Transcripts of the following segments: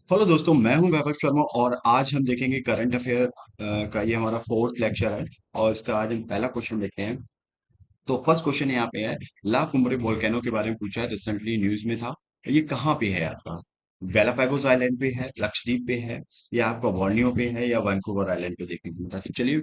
Hello दोस्तों, मैं हूं वैभव शर्मा और आज हम देखेंगे करंट अफेयर का ये हमारा फोर्थ लेक्चर है। और इसका आज हम पहला क्वेश्चन देखते हैं। तो फर्स्ट क्वेश्चन यहाँ पे है, ला कुम्बरे वोल्केनो के बारे में पूछा है, रिसेंटली न्यूज में था। ये कहाँ पे है आपका? गैलापागोस आइलैंड पे है, लक्षद्वीप पे है, या आपका बॉर्नियो पे है, या वैंकूवर आइलैंड पे देखने को मिलता है। तो चलिए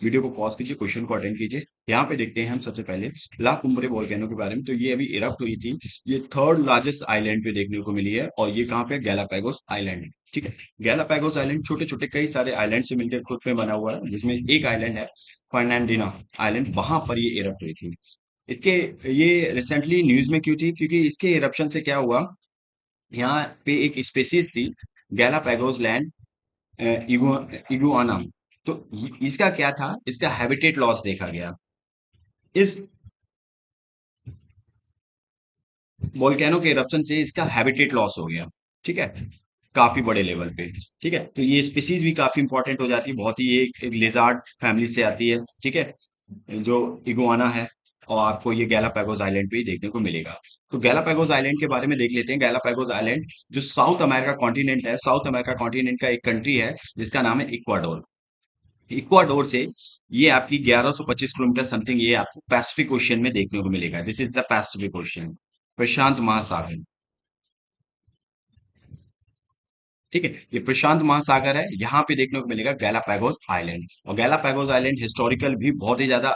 वीडियो को पॉज कीजिए, क्वेश्चन को अटेंड कीजिए। यहाँ पे देखते हैं हम सबसे पहले ला कुम्बरे वोल्केनो के बारे में। तो ये अभी इरप्ट हुई थी। ये थर्ड लार्जेस्ट आइलैंड पे देखने को मिली है और ये कहाँ पे? Galapagos island. ठीक है। गैलापागोस आइलैंड छोटे छोटे कई सारे आइलैंड से मिलकर खुद में बना हुआ है, जिसमें एक आइलैंड है फर्नांडिना आइलैंड, वहां पर ये इरप्ट हुई थी। इसके ये रिसेंटली न्यूज में क्यों थी? क्योंकि इसके इरप्शन से क्या हुआ, यहाँ पे एक स्पेसीज थी, गैलापागोस लैंड इगुआना। तो इसका क्या था, इसका हैबिटेट लॉस देखा गया इस वोल्केनो के इरप्शन से। इसका हैबिटेट लॉस हो गया। ठीक है, काफी बड़े लेवल पे। ठीक है, तो ये स्पीसीज भी काफी इंपॉर्टेंट हो जाती है, बहुत ही एक लिजार्ड फैमिली से आती है। ठीक है, जो इगुआना है। और आपको ये गैलापागोस आइलैंड पे ही देखने को मिलेगा। तो गैलापागोस आइलैंड के बारे में देख लेते हैं। गैलापागोस आइलैंड जो साउथ अमेरिका कॉन्टिनेंट है, साउथ अमेरिका कॉन्टिनेंट का एक कंट्री है जिसका नाम है इक्वाडोर। इक्वाडोर से ये आपकी 1125 किलोमीटर समथिंग ये आपको पैसिफिक ओशियन में देखने को मिलेगा। This is the Pacific Ocean, प्रशांत महासागर। ठीक है, ये प्रशांत महासागर है, यहाँ पे देखने को मिलेगा गैलापागोस आइलैंड। और गैलापागोस आइलैंड हिस्टोरिकल भी बहुत ही ज्यादा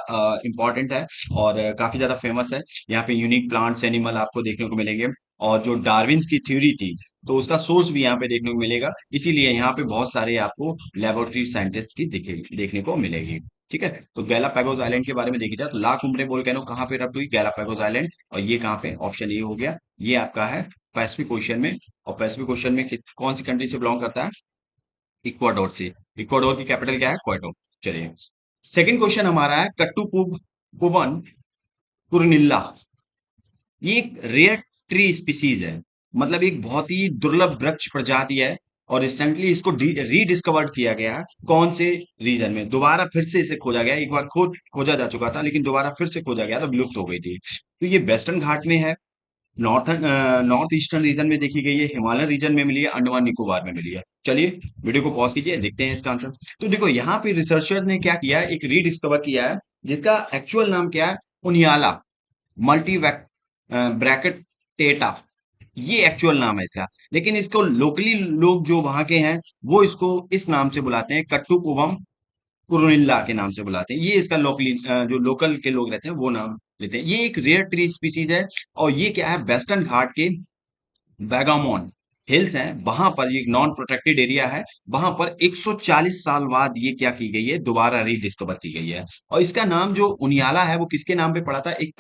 इंपॉर्टेंट है और काफी ज्यादा फेमस है। यहाँ पे यूनिक प्लांट्स एनिमल आपको देखने को मिलेंगे। और जो डार्विन्स की थ्योरी थी, तो उसका सोर्स भी यहाँ पे देखने को मिलेगा। इसीलिए यहाँ पे बहुत सारे आपको लेबोरेटरी साइंटिस्ट की देखने को मिलेगी। ठीक है, तो गैलापागोस आइलैंड के बारे में देखी जाए तो ला कुम्बरे वोल्केनो कहाँ पे रब्ट हुई? Galapagos island. और ये कहाँ पे? ऑप्शन ए हो गया, ये आपका है पैसिफिक ओशियन में। और पैसिफिक ओशन में कौन सी कंट्री से बिलोंग करता है? इक्वाडोर से। इक्वाडोर की कैपिटल क्या है? क्वाटो। चलिए, सेकंड क्वेश्चन हमारा है पुवन कुर्निल्ला। ये एक रेयर ट्री स्पीसीज है, मतलब एक बहुत ही दुर्लभ वृक्ष प्रजाति है। और रिसेंटली इसको रीडिस्कवर्ड किया गया है। कौन से रीजन में? दोबारा फिर से इसे खोजा गया। एक बार खोजा जा चुका था, लेकिन दोबारा फिर से खोजा गया तो विलुप्त हो गई थी। तो ये वेस्टर्न घाट में है, नॉर्थन नॉर्थ ईस्टर्न रीजन में देखी गई है, हिमालयन रीजन में मिली है, अंडमान निकोबार में मिली है। चलिए वीडियो को पॉज कीजिए, देखते हैं इसका आंसर। तो देखो यहाँ पे रिसर्चर ने क्या किया है, एक रीडिस्कवर किया है जिसका एक्चुअल नाम क्या है? उनियाला मल्टी ब्रैकेट टेटा, ये एक्चुअल नाम है इसका। लेकिन इसको लोकली लोग जो वहां के हैं वो इसको इस नाम से बुलाते हैं, कट्टुपुवम कुरुनिल्ला के नाम से बुलाते हैं। ये इसका लोकली जो लोकल के लोग रहते हैं वो नाम लेते हैं। ये एक रेयर ट्री स्पीसीज है। और ये क्या है? वेस्टर्न घाट के वैगामोन हिल्स हैं, वहां पर ये नॉन प्रोटेक्टेड एरिया है। वहां पर 140 साल बाद ये क्या की गई है? दोबारा रीडिस्कवर की गई है। और इसका नाम जो उनियाला है वो किसके नाम पे पड़ा था? एक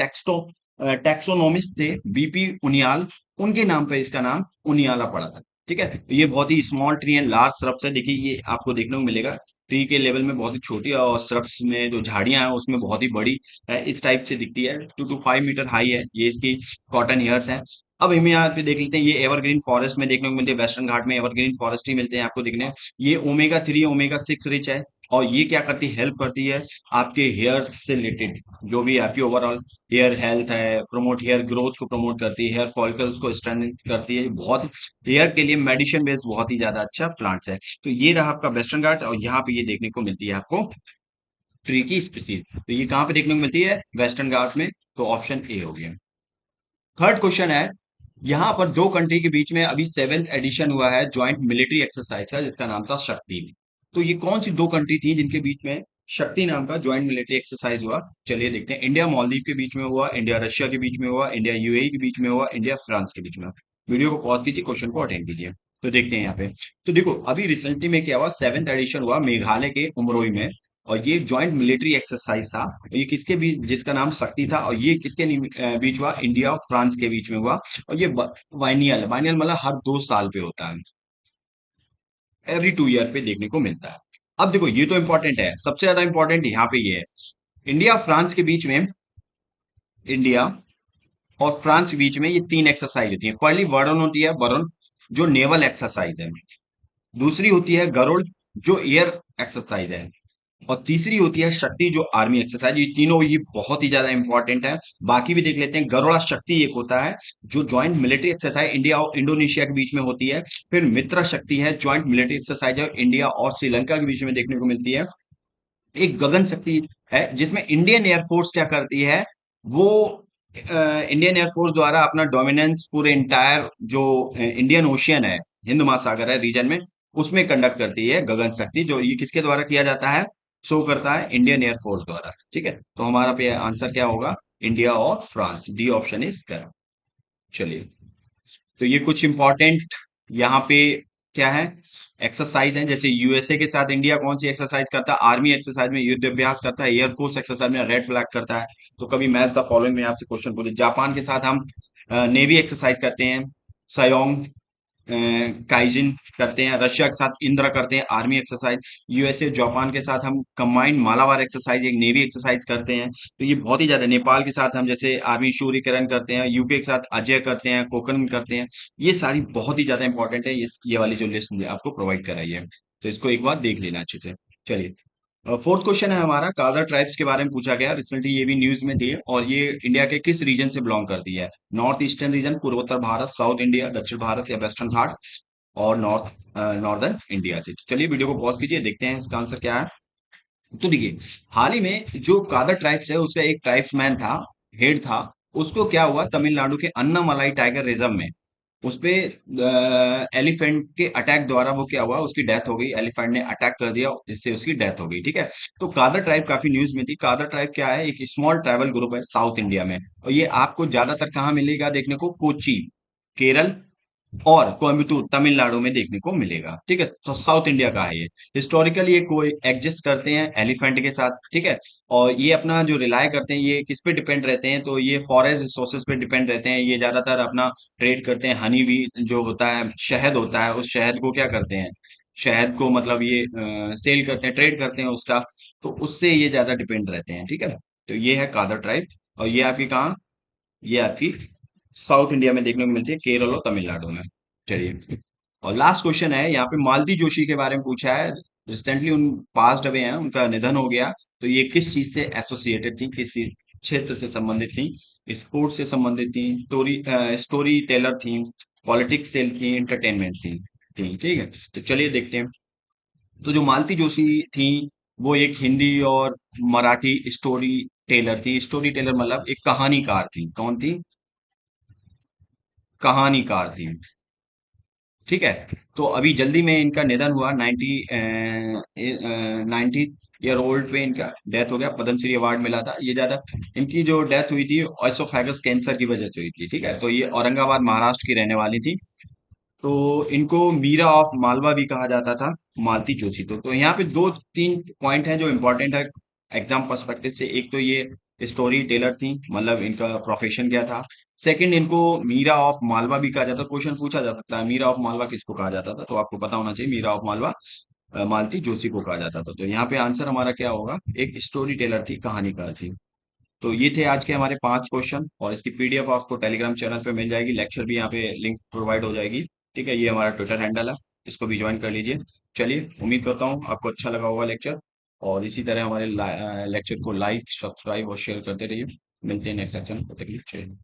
टैक्सोनोमिस्ट थे, बीपी उनियाल, उनके नाम पे इसका नाम उनियाला पड़ा था। ठीक है, तो ये बहुत ही small tree and large shrubs है। देखिए ये आपको देखने को मिलेगा, ट्री के लेवल में बहुत ही छोटी और श्रब्स में जो झाड़ियां हैं उसमें बहुत ही बड़ी है, इस टाइप से दिखती है। 2 to 5 मीटर हाई है ये इसकी कॉटन ईयर्स है। अब हम यहाँ पे देख लेते हैं, ये एवरग्रीन फॉरेस्ट में देखने को मिलते हैं। वेस्टर्न घाट में एवरग्रीन फॉरेस्ट ही मिलते हैं आपको दिखने। ये ओमेगा 3 ओमेगा 6 रिच है। और ये क्या करती है? हेल्प करती है आपके हेयर से रिलेटेड, जो भी आपकी ओवरऑल हेयर हेल्थ है, प्रमोट हेयर ग्रोथ को प्रमोट करती है, हेयर फॉलिकल्स को स्ट्रेंथन करती है। बहुत हेयर के लिए मेडिसिन बेस्ड बहुत ही ज्यादा अच्छा प्लांट्स है। तो ये रहा आपका वेस्टर्न घाट और यहाँ पे ये देखने को मिलती है आपको ट्री की स्पीसीज। तो ये कहाँ पे देखने को मिलती है? वेस्टर्न घाट में। तो ऑप्शन ए हो गया। थर्ड क्वेश्चन है, यहाँ पर दो कंट्री के बीच में अभी सेवेंथ एडिशन हुआ है ज्वाइंट मिलिट्री एक्सरसाइज का, जिसका नाम था शक्ति। तो ये कौन सी दो कंट्री थी जिनके बीच में शक्ति नाम का ज्वाइंट मिलिट्री एक्सरसाइज हुआ? चलिए देखते हैं। इंडिया मालदीव के बीच में हुआ, इंडिया रशिया के बीच में हुआ, इंडिया यूएई के बीच में हुआ, इंडिया फ्रांस के बीच में हुआ। वीडियो को पॉज कीजिए, क्वेश्चन को अटेंड कीजिए। तो देखते हैं यहाँ पे। तो देखो अभी रिसेंटली में क्या हुआ, सेवेंथ एडिशन हुआ मेघालय के उमरोई में। और ये ज्वाइंट मिलिट्री एक्सरसाइज था। ये किसके बीच? जिसका नाम शक्ति था। और ये किसके बीच हुआ? इंडिया और फ्रांस के बीच में हुआ। और ये बाइनियल बाइनियल मतलब हर 2 साल पे होता है, एवरी 2 ईयर पे देखने को मिलता है। अब देखो ये तो इंपॉर्टेंट है, सबसे ज्यादा इंपॉर्टेंट यहाँ पे ये है, इंडिया फ्रांस के बीच में, इंडिया और फ्रांस के बीच में ये तीन एक्सरसाइज होती है। पहली वरुण होती है, वरुण जो नेवल एक्सरसाइज है। दूसरी होती है गरुड़, जो एयर एक्सरसाइज है। और तीसरी होती है शक्ति, जो आर्मी एक्सरसाइज। ये तीनों ही बहुत ही ज्यादा इंपॉर्टेंट है। बाकी भी देख लेते हैं। गरुड़ा शक्ति एक होता है, जो ज्वाइंट मिलिट्री एक्सरसाइज इंडिया और इंडोनेशिया के बीच में होती है। फिर मित्र शक्ति है, ज्वाइंट मिलिट्री एक्सरसाइज है, इंडिया और श्रीलंका के बीच में देखने को मिलती है। एक गगन शक्ति है, जिसमें इंडियन एयरफोर्स क्या करती है, वो इंडियन एयरफोर्स द्वारा अपना डोमिनेंस पूरे इंटायर जो इंडियन ओशियन है, हिंद महासागर है रीजन में, उसमें कंडक्ट करती है गगन शक्ति। जो ये किसके द्वारा किया जाता है, शो करता है इंडियन एयरफोर्स द्वारा। ठीक है, तो हमारा पे आंसर क्या होगा, इंडिया और France, D option is correct. चलिए, तो ये कुछ इंपॉर्टेंट यहाँ पे क्या है, एक्सरसाइज है। जैसे यूएसए के साथ इंडिया कौन सी एक्सरसाइज करता है, आर्मी एक्सरसाइज में युद्ध अभ्यास करता है, एयरफोर्स एक्सरसाइज में रेड फ्लैग करता है। तो कभी मैच द फॉलोइंग में आपसे क्वेश्चन पूछे। जापान के साथ हम नेवी एक्सरसाइज करते हैं, सयोंग काइजिन करते हैं। रशिया के साथ इंद्र करते हैं, आर्मी एक्सरसाइज। यूएसए जापान के साथ हम कंबाइंड मालाबार एक्सरसाइज, एक नेवी एक्सरसाइज करते हैं। तो ये बहुत ही ज्यादा, नेपाल के साथ हम जैसे आर्मी शूरीकरण करते हैं, यूके के साथ अजय करते हैं, कोकण करते हैं। ये सारी बहुत ही ज्यादा इंपॉर्टेंट है। ये वाली जो लिस्ट मुझे आपको प्रोवाइड कराई है, तो इसको एक बार देख लेना अच्छे से। चलिए, फोर्थ क्वेश्चन है हमारा, कादर ट्राइब्स के बारे में पूछा गया। रिसेंटली ये भी न्यूज में थी, और ये इंडिया के किस रीजन से बिलोंग करती है। नॉर्थ ईस्टर्न रीजन, पूर्वोत्तर भारत, साउथ इंडिया, दक्षिण भारत या वेस्टर्न घाट, और नॉर्दर्न इंडिया से। तो चलिए, वीडियो को पॉज कीजिए, देखते हैं इसका आंसर क्या है। तो देखिए, हाल ही में जो कादर ट्राइब्स है, उसका एक ट्राइब्समैन था, हेड था। उसको क्या हुआ, तमिलनाडु के अन्नामलाई टाइगर रिजर्व में उस पे एलिफेंट के अटैक द्वारा वो क्या हुआ, उसकी डेथ हो गई। एलिफेंट ने अटैक कर दिया, जिससे उसकी डेथ हो गई। ठीक है, तो कादर ट्राइब काफी न्यूज में थी। कादर ट्राइब क्या है, एक स्मॉल ट्राइबल ग्रुप है साउथ इंडिया में, और ये आपको ज्यादातर कहाँ मिलेगा देखने को, कोची, केरल, और कोयम्बटूर, तमिलनाडु में देखने को मिलेगा। ठीक है, तो साउथ इंडिया का है ये। हिस्टोरिकली ये कोई एग्जिस्ट करते हैं एलिफेंट के साथ। ठीक है, और ये अपना जो रिलाय करते हैं, ये किस पे डिपेंड रहते हैं, तो ये फॉरेस्ट रिसोर्सेज पे डिपेंड रहते हैं। ये ज्यादातर अपना ट्रेड करते हैं, हनी भी जो होता है, शहद होता है, उस शहद को क्या करते हैं, शहद को मतलब ये सेल करते हैं, ट्रेड करते हैं उसका। तो उससे ये ज्यादा डिपेंड रहते हैं। ठीक है, तो ये है कादर ट्राइब, और ये आपकी कहाँ, ये आपकी साउथ इंडिया में देखने को मिलती है, केरल और तमिलनाडु में। चलिए, और लास्ट क्वेश्चन है यहाँ पे, मालती जोशी के बारे में पूछा है। रिसेंटली उन पास्ड अवे हैं, उनका निधन हो गया। तो ये किस चीज से एसोसिएटेड थी, किस क्षेत्र से संबंधित थी, स्पोर्ट्स से संबंधित थी, स्टोरी टेलर थी, पॉलिटिक्स से थी, एंटरटेनमेंट थी। ठीक है, तो चलिए देखते हैं। तो जो मालती जोशी थी, वो एक हिंदी और मराठी स्टोरी टेलर थी। स्टोरी टेलर मतलब एक कहानीकार थी। कौन थी, कहानीकार थी। ठीक है, तो अभी जल्दी में इनका निधन हुआ, 90 ईयर ओल्ड पे इनका डेथ हो गया। पद्मश्री अवार्ड मिला था। ये ज्यादा, इनकी जो डेथ हुई थी एसोफेगस कैंसर की वजह से हुई थी। ठीक है, तो ये औरंगाबाद महाराष्ट्र की रहने वाली थी। तो इनको मीरा ऑफ मालवा भी कहा जाता था, मालती जोशी। तो यहाँ पे दो तीन पॉइंट हैं जो इंपॉर्टेंट है एग्जाम पर्सपेक्टिव से। एक तो ये स्टोरी टेलर थी, मतलब इनका प्रोफेशन क्या था। सेकंड, इनको मीरा ऑफ मालवा भी कहा जाता है। क्वेश्चन पूछा जा सकता है, मीरा ऑफ मालवा किसको कहा जाता था, तो आपको पता होना चाहिए, मीरा ऑफ मालवा मालती जोशी को कहा जाता था। तो यहाँ पे आंसर हमारा क्या होगा, एक स्टोरी टेलर थी, कहानीकार थी। तो ये थे आज के हमारे 5 क्वेश्चन, और इसकी पीडीएफ आपको टेलीग्राम चैनल पे मिल जाएगी। लेक्चर भी यहाँ पे लिंक प्रोवाइड हो जाएगी। ठीक है, ये हमारा ट्विटर हैंडल है, इसको भी ज्वाइन कर लीजिए। चलिए, उम्मीद करता हूँ आपको अच्छा लगा होगा लेक्चर, और इसी तरह हमारे लेक्चर को लाइक, सब्सक्राइब और शेयर करते रहिए। मिलते हैं नेक्स्ट सेक्शन, तब तक के लिए जय हिंद।